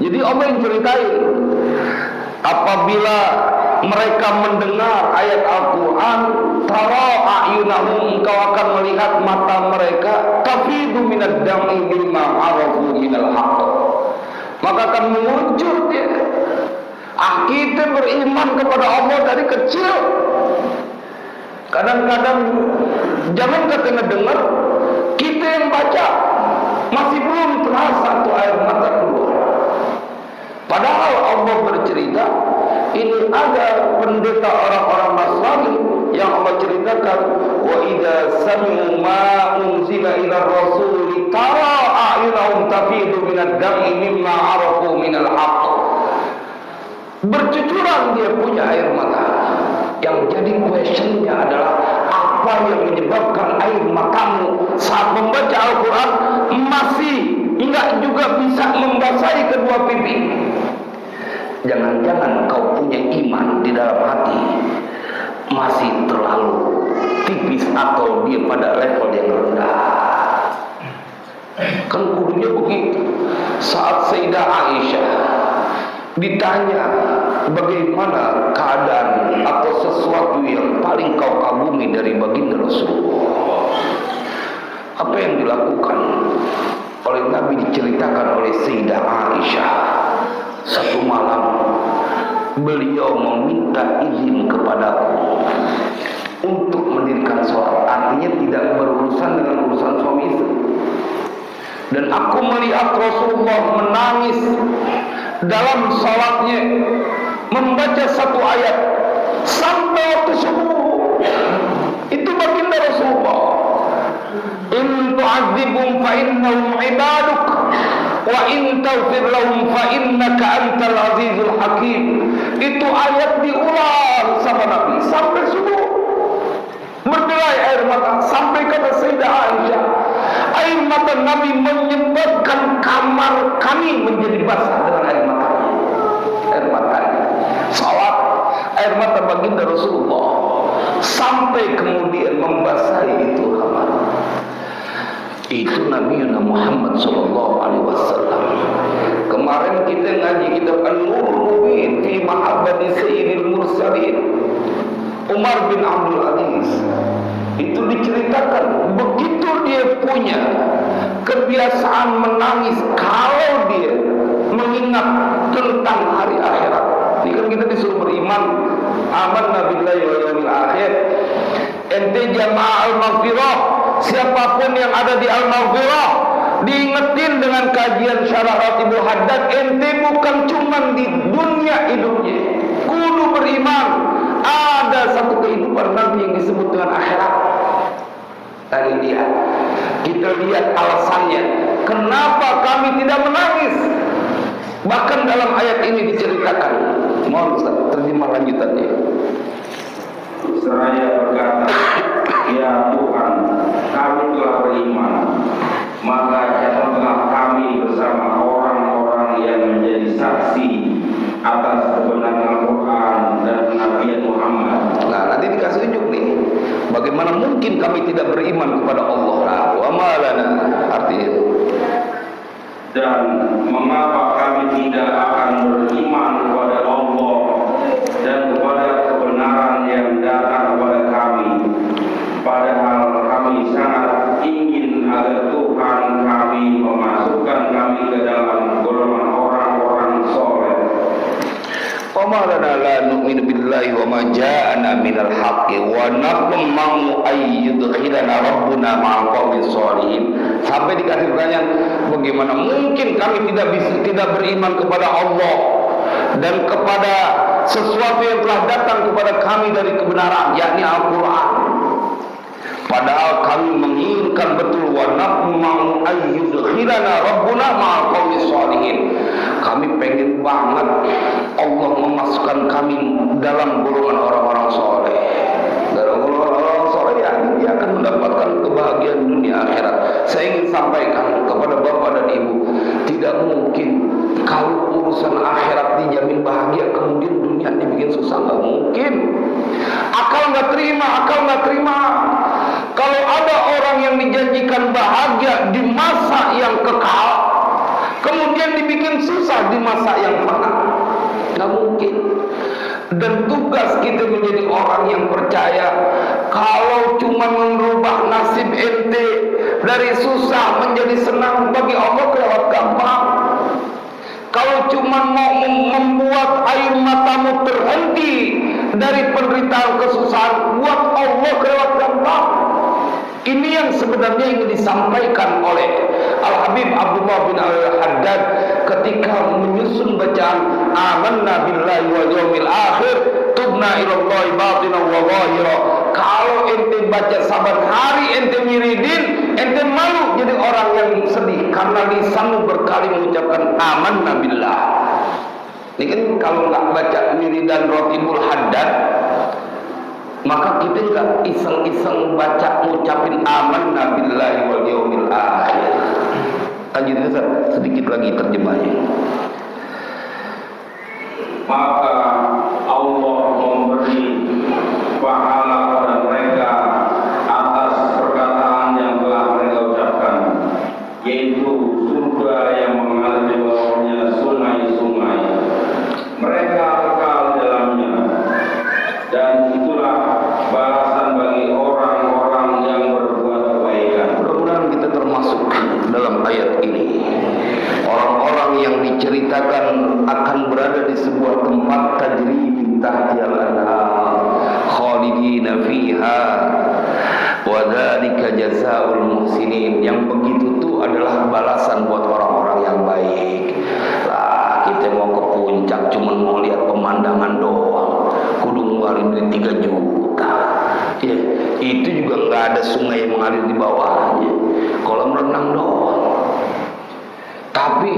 Jadi Allah yang ceritain, apabila mereka mendengar ayat Al-Quran, tara a'yunahum, engkau akan melihat mata mereka tafidu min ad-dam'i mimma 'arafu min al-haqq, maka akan muncul dia. Kita beriman kepada Allah dari kecil. Kadang-kadang jangan kata dengar, kita yang baca masih belum terasa tuh air mata keluar. Padahal Allah bercerita, ini ada pendeta orang-orang Nasrani yang Allah ceritakan, wa idza sami'u ma unzila ila rasuli tara a'yunahum tafidu minad dam'i mimma 'arafu minal haqq. Bercucuran dia punya air mata. Yang jadi questionnya adalah, apa yang menyebabkan air matamu saat membaca Al-Quran masih enggak juga bisa membasahi kedua pipi? Jangan-jangan kau punya iman di dalam hati masih terlalu tipis, atau dia pada level yang rendah. Kan kudunya begitu. Saat Sayyidah Aisyah ditanya bagaimana keadaan atau sesuatu yang paling kau kagumi dari baginda Rasulullah, apa yang dilakukan oleh Nabi diceritakan oleh Sayyidah Aisyah. Satu malam beliau meminta izin kepadaku untuk mendirikan sholat, artinya tidak berurusan dengan urusan suami istri. Dan aku melihat Rasulullah menangis dalam salatnya, membaca satu ayat sampai waktu subuh. Itu baginda Rasulullah. In tu'adzibhum fa innahum ibaduk wa in taghfir lahum fa innaka antal azizul hakim. Itu ayat diulang sama Nabi sampai subuh. Berderai air mata sampai kata Sayyidah Aisyah, air mata Nabi menyebabkan kamar kami menjadi basah dengan air mata. Air mata salat, air mata baginda Rasulullah sampai kemudian membasahi itu kamar. Itu Nabi Muhammad SAW. Kemarin kita ngaji kitab An-Nurul Mubin fi Mahabbati Sayyidil Mursalin, Umar bin Abdul Aziz. Itu diceritakan begitu dia punya kebiasaan menangis kalau dia mengingat tentang hari akhirat. Ini kan kita disuruh beriman, amanna billahi wal yawmil akhir. Ente jamaah al-maghfirah, siapapun yang ada di al-maghfirah diingetin dengan kajian Syarah Ratibul Haddad, ente bukan cuman di dunia hidupnya kudu beriman, ada satu kehidupan nanti yang disebut dengan akhirat. Tadi dia kita lihat alasannya kenapa kami tidak menangis. Bahkan dalam ayat ini diceritakan. Mohon Ustaz terjemah lanjutannya. Seraya berkata, ya Tuhan, kami telah beriman, maka catatlah kami bersama orang-orang yang menjadi saksi atas kebenaran Al-Quran dan kenabian Muhammad. Nah, nanti dikasih unjuk nih, bagaimana mungkin kami tidak beriman kepada Allah. Nah, wa ma lana, artinya. Dan mengapa kami tidak akan beriman kepada Allah dan kepada kebenaran yang datang kepada kami, padahal kami sangat ingin agar Tuhan kami memasukkan kami ke dalam golongan orang-orang soleh. Wa ma lana la nu'minu billahi wa ma ja'ana minal haqqi wa naqma'u ayyudkhilana rabbuna ma'al qawmis sholihin. Sampai dikasih pertanyaan, bagaimana mungkin kami tidak beriman kepada Allah dan kepada sesuatu yang telah datang kepada kami dari kebenaran, yakni Al-Quran. Padahal kami menginginkan betul wa naqma'u ayyudkhilana rabbuna ma'al qawmis sholihin. Kami pengen banget Allah memasukkan kami dalam golongan orang-orang soleh. Dalam golongan orang soleh ya, dia akan mendapatkan kebahagiaan dunia akhirat. Saya ingin sampaikan kepada bapak dan ibu, tidak mungkin kalau urusan akhirat dijamin bahagia kemudian dunia dibikin susah, nggak mungkin. Akal nggak terima. Kalau ada orang yang dijanjikan bahagia di masa yang kekal, kemudian dibikin susah di masa yang fana, nggak mungkin. Dan tugas kita menjadi orang yang percaya, kalau cuma merubah nasib ente dari susah menjadi senang, bagi Allah kelewat gampang. Kalau cuma mau membuat air matamu terhenti dari penderitaan kesusahan, buat Allah kelewat gampang. Ini yang sebenarnya ingin disampaikan oleh Al-Habib Abdullah bin Al-Haddad ketika menyusun bacaan amanna billahi wal yawmil akhir tubna ilallahi batinan wa zahira. Kalau ente baca saban hari ente wiridin, ente malu jadi orang yang sedih karena lisanmu berkali mengucapkan amanna billah. Ini kan kalau nggak baca wiridan Ratibul Haddad, maka kita juga iseng-iseng baca ngucapin amanna billahi wal yaumil akhir. Lanjut sedikit lagi terjemahnya. Maka Allah memberi pahala pada mereka atas perkataan yang telah mereka ucapkan, yaitu surga yang mengalir di bawahnya sungai-sungai. Mereka kekal dalamnya, dan itulah balasan bagi orang-orang yang berbuat kebaikan. Mudah-mudahan kita termasuk dalam ayat ini. Orang-orang yang diceritakan akan berada di sebuah tempat tajri min tahtihal anhar khalidina fiha wa dzalika jazaa'ul muhsinin. Yang begitu itu adalah balasan buat orang-orang yang baik. Lah kita mau ke puncak cuma mau lihat pemandangan doang, kudu ngeluarin duit 3 juta. Ya, itu juga nggak ada sungai yang mengalir di bawahnya, kolam renang doang. Tapi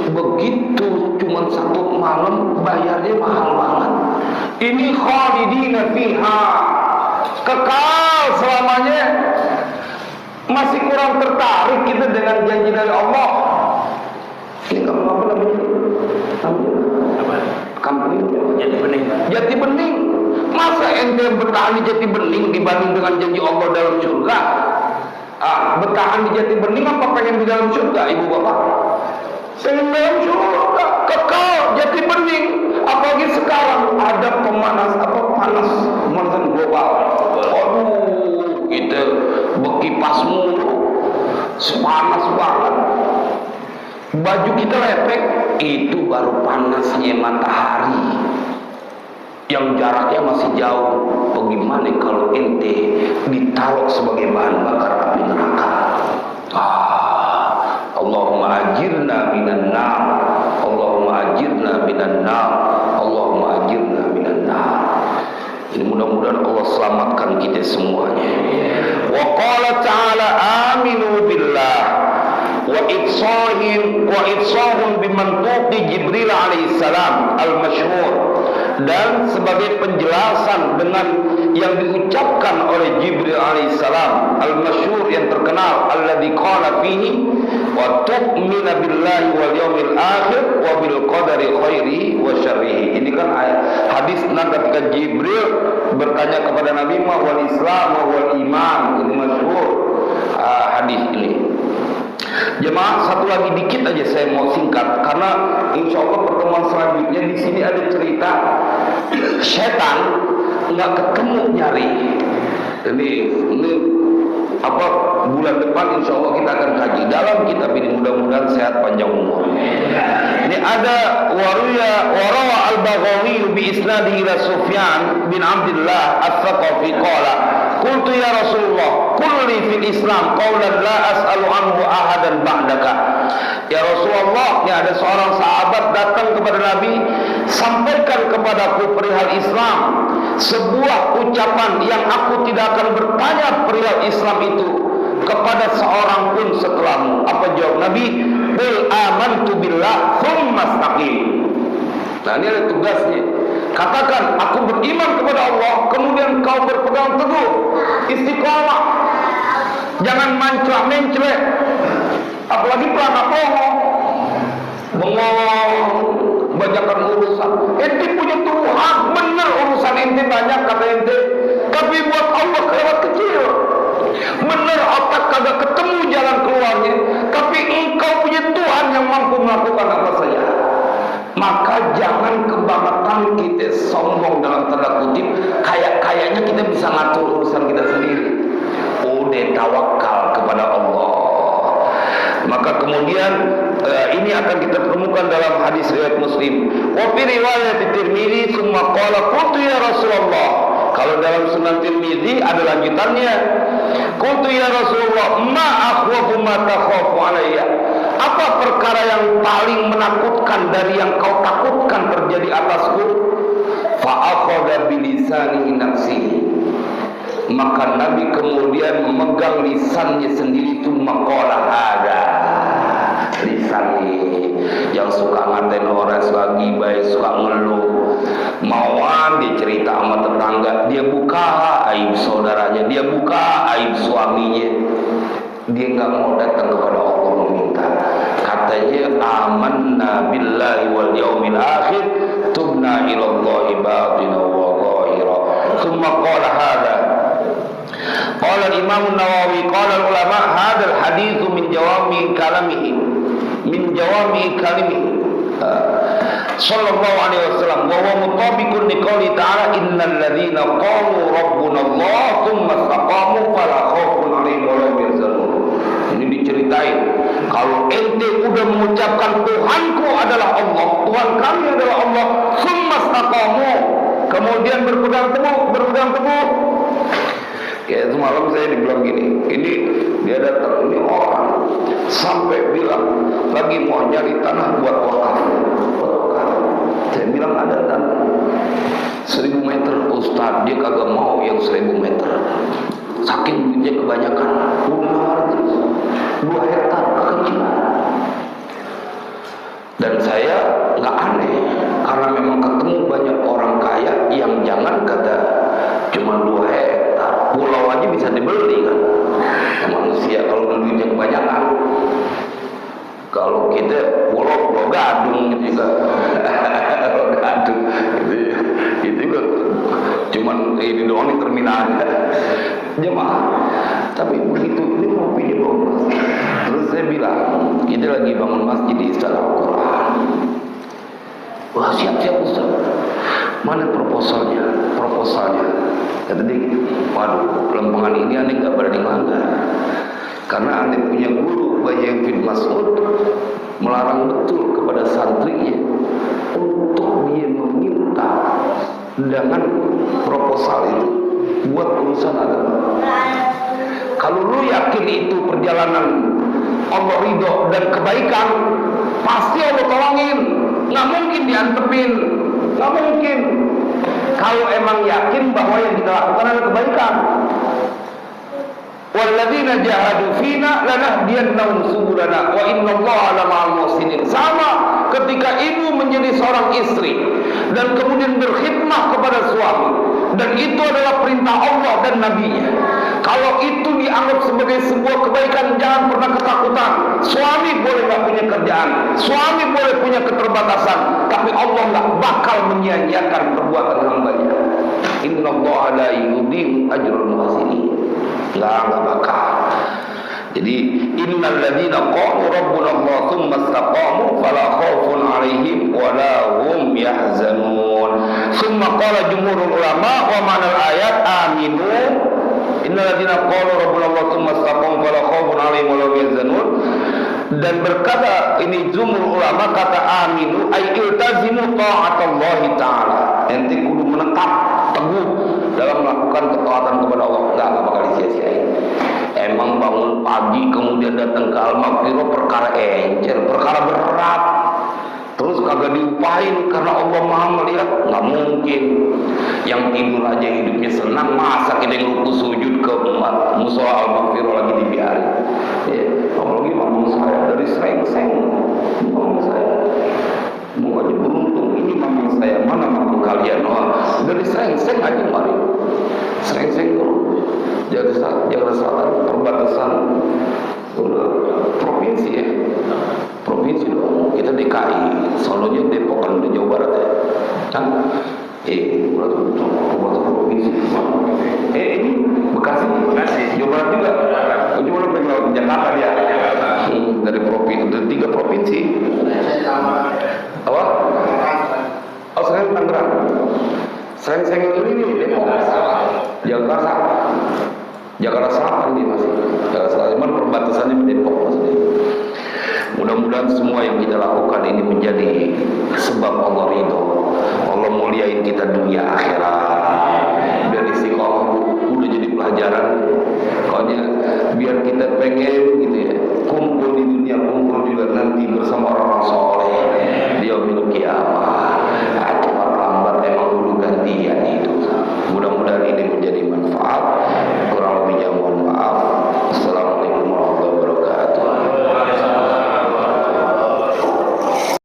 begitu cuma 1 malam bayarnya mahal banget. Ini khalidina fiha, kekal selamanya. Masih kurang tertarik kita dengan janji dari Allah. Ini kamu apa namanya? Kampung Jati Bening. Masa ente bertahan di Jati Bening dibanding dengan janji Allah dalam surga? Bertahan di Jati Bening apa pengen di dalam surga, ibu bapak? Pengen dalam surga, kekal Jati Bening. Apalagi sekarang ada pemanasan global. Aduh, kita berkipas mulu, panas banget. Baju kita lepek, itu baru panasnya matahari yang jaraknya masih jauh. Bagaimana kalau ente ditaruh sebagai bahan bakar api neraka? Allah selamatkan kita semuanya. Wa qala ta'ala aminu billah wa itsahum bimantuqi Jibril alaihissalam al-masyhur, dan sebagai penjelasan dengan yang diucapkan oleh Jibril alaihissalam al-masyhur yang terkenal, alladzi qala fihi wa tu'mina billahi wal yawmil akhir wa bil qadari khairihi wa syarrihi. Ini kan hadis ketika Jibril bertanya kepada Nabi ma wal Islam wal iman. Ini masyhur hadis ini. Jemaah, satu lagi dikit aja saya mau singkat, karena insya Allah pertemuan selanjutnya di sini ada cerita setan nggak ketemu nyari. Jadi ini apa, bulan depan insya Allah kita akan kaji dalam kitab ini, mudah-mudahan sehat panjang umur. Ini ada warawa al-Baghawi bi isnadi ila Sufyan bin Abdullah Ats-Tsaqafi qala qultu ya Rasulullah qul li fil Islam qawlan la as'alu anhu ahadan ba'daka. Ya Rasulullah, ya ada seorang sahabat datang kepada Nabi, sampaikan kepadaku perihal Islam sebuah ucapan yang aku tidak akan bertanya perihal Islam itu kepada seorang pun setelahmu. Apa jawab Nabi? Qul amantu billah tsumma istaqim. Nah, ini ada tugasnya. Katakan aku beriman kepada Allah, kemudian kau berpegang teguh, istiqomah. Jangan manclak-menclek, apalagi pelana bengong, banyakan urusan. Ente punya Tuhan, bener urusan ente banyak kata ente, tapi buat Allah kelewat kecil. Bener otak kagak ketemu jalan keluarnya, tapi engkau punya Tuhan yang mampu melakukan apa saja. Maka jangan kebangetan kita sombong dalam tanda kutip, kayaknya kita bisa ngatur urusan kita sendiri. Udah tawakal kepada Allah. Maka kemudian ini akan kita temukan dalam hadis riwayat Muslim. Wa fi riwayat Tirmidzi summa qala qultu ya Rasulullah. Kalau dalam Sunan Tirmidzi ada lanjutannya. Qultu ya Rasulullah ma akhwafu ma takhafu alayya. Apa perkara yang paling menakutkan dari yang kau takutkan terjadi atasku? Fa akhadha bi lisanihi nafsihi. Maka Nabi kemudian memegang lisannya sendiri, itu maqala hada. Lisannya yang suka ngatain orang, suka gibah, suka ngeluh, mauan dia cerita sama tetangga, dia buka aib saudaranya, dia buka aib suaminya. Dia nggak mau datang kepada Allah meminta. Katanya amanna billahi wal yaumil akhir tubna ilallahi batina wa zahira. Tsumma qala hada. Qala al-Imam an-Nawawi qala al-ulama hadha al-hadits min jawami kalamihi sallallahu alaihi wasallam wa huwa mutabiqun liqouli ta'ala innal ladzina qalu rabbuna Allah tsumma istaqamu fala khaufun 'alaihim wa lahum yahzanun. Ini diceritain kalau ente udah mengucapkan Tuhanku adalah Allah, Tuhan kami adalah Allah, tsumma istaqamu, kemudian berpegang teguh. Kayak semalam saya dibilang gini, ini dia datang, ini orang sampai bilang lagi mau nyari tanah buat wakaf. Saya bilang ada tanah 1000 meter, Ustaz, dia kagak mau yang 1000 meter, saking duitnya kebanyakan, udah 2 hektar kekecilan. Dan saya nggak aneh, karena memang ketemu banyak orang kaya yang jangan kata cuma 2 hektar, pulau aja bisa dibeli kan. Manusia kalau duitnya kebanyakan, kalau kita pulau gadung gitu juga. Pulau gadung itu juga cuman ini doang di terminalnya jemaah. Tapi begitu ini mau pilih bangun, terus saya bilang kita lagi bangun masjid di Istana Al-Quran. Wah, siap-siap Ustaz, mana proposalnya? Kata dia, waduh, lempengan ini aneh gak berani melanggar, karena aneh punya guru Bayi bin Mas'ud melarang betul kepada santrinya untuk dia meminta dengan proposal itu buat urusan agama. Kalau lu yakin itu perjalanan Allah ridho dan kebaikan, pasti Allah tolongin. Nggak mungkin diantepin, nggak mungkin. kalau emang yakin bahwa yang kita lakukan adalah kebaikan. Walladzina jahadu fina lanahdiyannahum subulana wa innallaha lama'al muhsinin. Sama ketika ibu menjadi seorang istri dan kemudian berkhidmah kepada suami, dan itu adalah perintah Allah dan Nabi-Nya. Kalau itu dianggap sebagai sebuah kebaikan, jangan pernah ketakutan. Suami boleh nggak punya kerjaan, suami boleh punya keterbatasan, tapi Allah nggak bakal menyia-nyiakan perbuatan hamba-Nya. Innallaha la yudhi'u ajral muhsinin. Nggak bakal. Jadi innal ladzina qalu rabbuna Allah tsumma istaqamu fala khaufun 'alaihim wa la hum yahzanun. Tsumma qala jumhurul ulama wa ma'nal ayat aminu innal ladzina qalu rabbuna Allah tsumma istaqamu fala khaufun 'alaihim wa la hum yahzanun. Dan berkata ini jumhur ulama kata aminu ay iltazimu ta'atallahi ta'ala. Ente kudu menetap teguh dalam melakukan ketaatan kepada Allah. Enggak bakal disia-siain. Emang bangun pagi kemudian datang ke Al-Maghfirah perkara encer, perkara berat, terus kagak diupain karena Allah Maha melihat? Nggak mungkin. Yang tidur aja hidupnya senang, masa kita yang ruku sujud ke musola Al-Maghfirah lagi dibiarin? Ya, apalagi mamang saya dari Srengseng, mamang saya mau aja beruntung ini mamang saya, mana mamang kalian? Dari Srengseng aja mari, Srengseng tuh Jakarta Selatan, perbatasan provinsi ya, provinsi dong. Kita DKI, soalnya Depok kan udah Jawa Barat ya, kan? Perbatasan provinsi. Ini Bekasi, Jawa Barat juga. Jawa Barat pengen Jakarta dia. Dari provinsi, dari 3 provinsi. Apa? Oh, sekarang Tangerang. Sering ini Depok, Jakarta Selatan dia masih. Jakarta Selatan, cuman perbatasannya Depok maksudnya. Mudah-mudahan semua yang kita lakukan ini menjadi sebab Allah ridho. Allah muliain kita dunia akhirat. Biar istiqomah udah jadi pelajaran. Pokoknya biar kita pengen gitu ya.